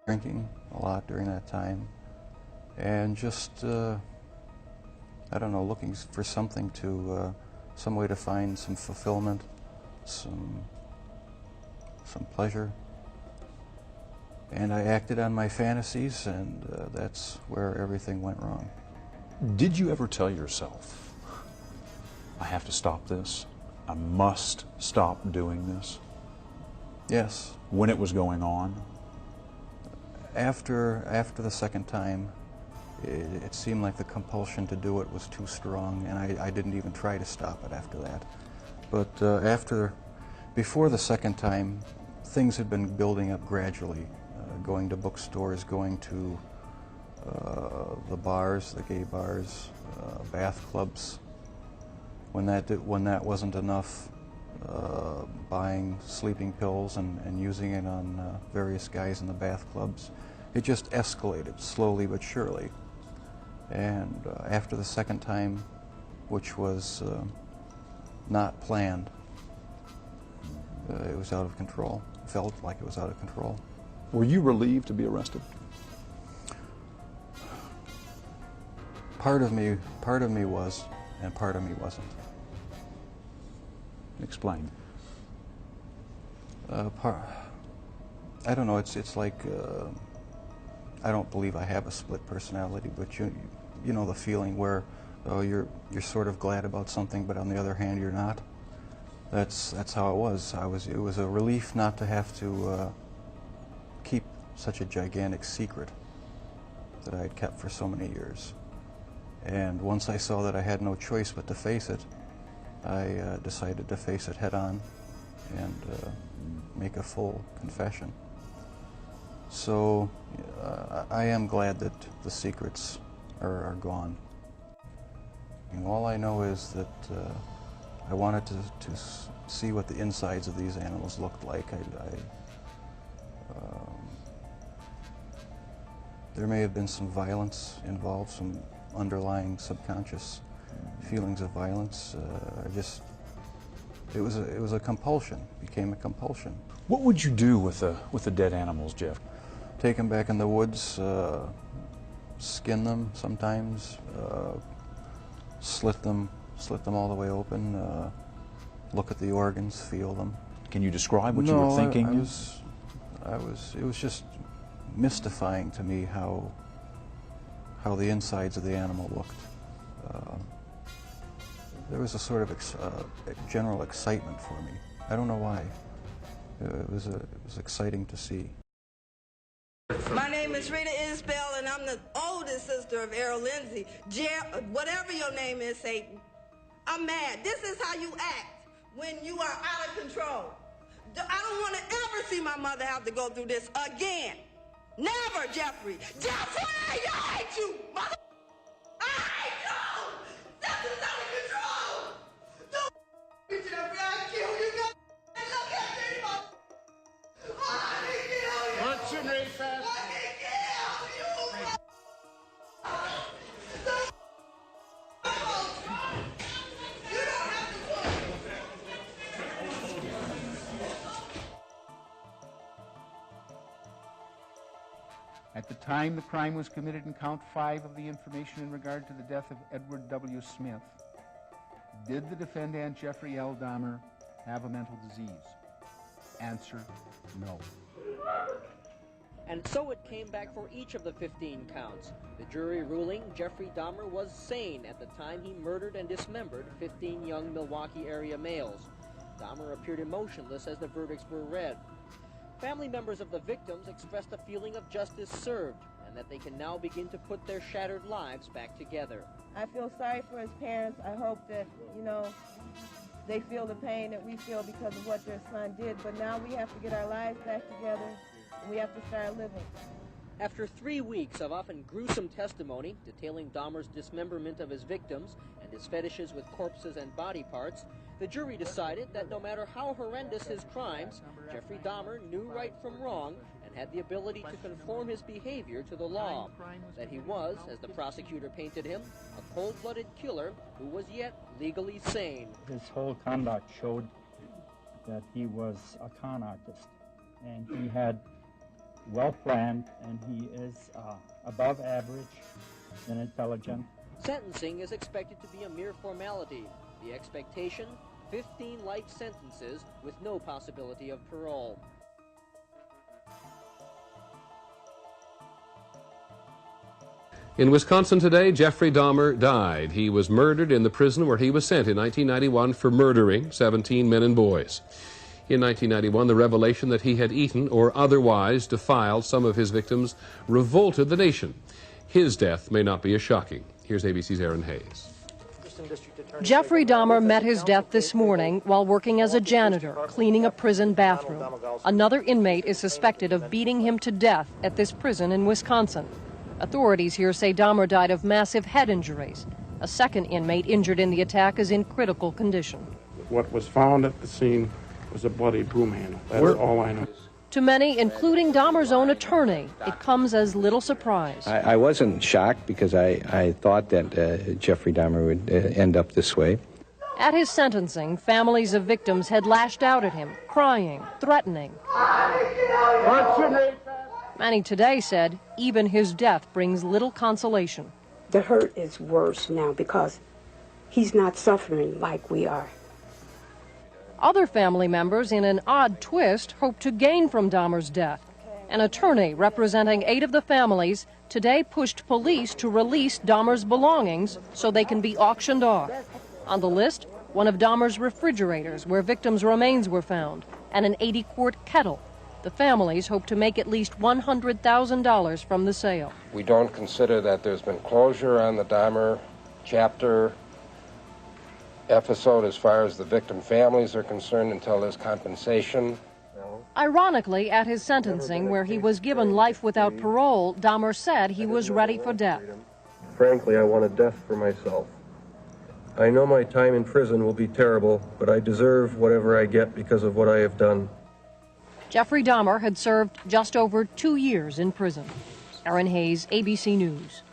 drinking a lot during that time, and just, I don't know, looking for something to, some way to find some fulfillment, some pleasure. And I acted on my fantasies, and that's where everything went wrong. Did you ever tell yourself, I have to stop this? I must stop doing this? Yes. When it was going on? After the second time, it seemed like the compulsion to do it was too strong, and I didn't even try to stop it after that. But before the second time, things had been building up gradually. Going to bookstores, going to the bars, the gay bars, bath clubs. When that wasn't enough, buying sleeping pills and using it on various guys in the bath clubs. It just escalated slowly but surely. And after the second time, which was not planned, it was out of control. It felt like it was out of control. Were you relieved to be arrested? Part of me was, and part of me wasn't. Explain. I don't know. It's like I don't believe I have a split personality, but you know the feeling where you're sort of glad about something, but on the other hand you're not. That's how it was. It was a relief not to have to keep such a gigantic secret that I had kept for so many years. And once I saw that I had no choice but to face it, I decided to face it head on and make a full confession. So I am glad that the secrets are gone. And all I know is that I wanted to see what the insides of these animals looked like. There may have been some violence involved, some underlying subconscious feelings of violence. It was a compulsion. Became a compulsion. What would you do with the dead animals, Jeff? Take them back in the woods, skin them sometimes, slit them all the way open. Look at the organs, feel them. Can you describe what you were thinking? It was just mystifying to me how the insides of the animal looked. There was a sort of general excitement for me. I don't know why. It was exciting to see. My name is Rita Isbell, and I'm the oldest sister of Errol Lindsay. Whatever your name is, Satan, I'm mad. This is how you act when you are out of control. I don't want to ever see my mother have to go through this again. Never, Jeffrey. Jeffrey, I hate you, mother. I hate you. This is out of control. Don't Jeffrey, I kill you. Look at me, mother. I can kill you. Punch him, Ray, fast. I can kill you. You don't have to put. At the time the crime was committed in count 5 of the information in regard to the death of Edward W. Smith, did the defendant Jeffrey L. Dahmer have a mental disease? Answer, no. And so it came back for each of the 15 counts. The jury ruling Jeffrey Dahmer was sane at the time he murdered and dismembered 15 young Milwaukee area males. Dahmer appeared emotionless as the verdicts were read. Family members of the victims expressed a feeling of justice served and that they can now begin to put their shattered lives back together. I feel sorry for his parents. I hope that, they feel the pain that we feel because of what their son did. But now we have to get our lives back together, and we have to start living. After 3 weeks of often gruesome testimony detailing Dahmer's dismemberment of his victims and his fetishes with corpses and body parts, the jury decided that no matter how horrendous his crimes, Jeffrey Dahmer knew right from wrong and had the ability to conform his behavior to the law. That he was, as the prosecutor painted him, a cold-blooded killer who was yet legally sane. His whole conduct showed that he was a con artist, and he had well planned, and he is above average and intelligent. Sentencing is expected to be a mere formality. The expectation, 15 life sentences with no possibility of parole. In Wisconsin today, Jeffrey Dahmer died. He was murdered in the prison where he was sent in 1991 for murdering 17 men and boys. In 1991, the revelation that he had eaten or otherwise defiled some of his victims revolted the nation. His death may not be as shocking. Here's ABC's Aaron Hayes. Jeffrey Dahmer met his death this morning while working as a janitor, cleaning a prison bathroom. Another inmate is suspected of beating him to death at this prison in Wisconsin. Authorities here say Dahmer died of massive head injuries. A second inmate injured in the attack is in critical condition. What was found at the scene was a bloody broom handle. That's all I know. To many, including Dahmer's own attorney, it comes as little surprise. I wasn't shocked because I thought that Jeffrey Dahmer would end up this way. At his sentencing, families of victims had lashed out at him, crying, threatening. Many today said even his death brings little consolation. The hurt is worse now because he's not suffering like we are. Other family members, in an odd twist, hope to gain from Dahmer's death. An attorney representing 8 of the families today pushed police to release Dahmer's belongings so they can be auctioned off. On the list, one of Dahmer's refrigerators where victims' remains were found, and an 80-quart kettle. The families hope to make at least $100,000 from the sale. We don't consider that there's been closure on the Dahmer chapter episode as far as the victim families are concerned until there's compensation. Ironically, at his sentencing, where he was given life without parole, Dahmer said he was ready for death. Frankly, I wanted death for myself. I know my time in prison will be terrible, but I deserve whatever I get because of what I have done. Jeffrey Dahmer had served just over 2 years in prison. Aaron Hayes, ABC News.